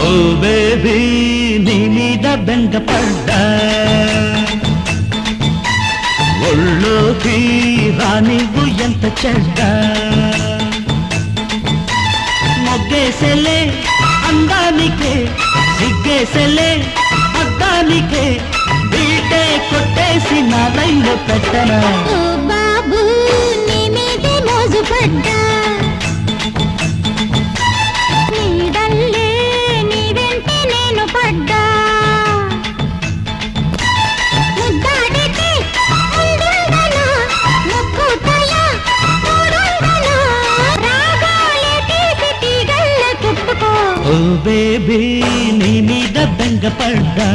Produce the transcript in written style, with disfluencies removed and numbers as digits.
ఓ baby నీ మీద బెంగపడ్డా ఒళ్ళోకి రానివ్వు ఎంత చెడ్డ మొగ్గేసెలే అందానికే సిగ్గేసెలే అద్దానికే బీటే కొట్టేసి నా లైన్లో పెట్టనా ఓ బాబు నీ మీదే మోజు పడ్డా నీడల్లే నీ వెంటే నేను పడ్డా ముద్దాడితే ముందుండనా ముక్కుతయా తోడుండనా రాగాలే తీసి తీగల్ల చుట్టుకో ఓ బేబీ నీ మీద బెంగపడ్డా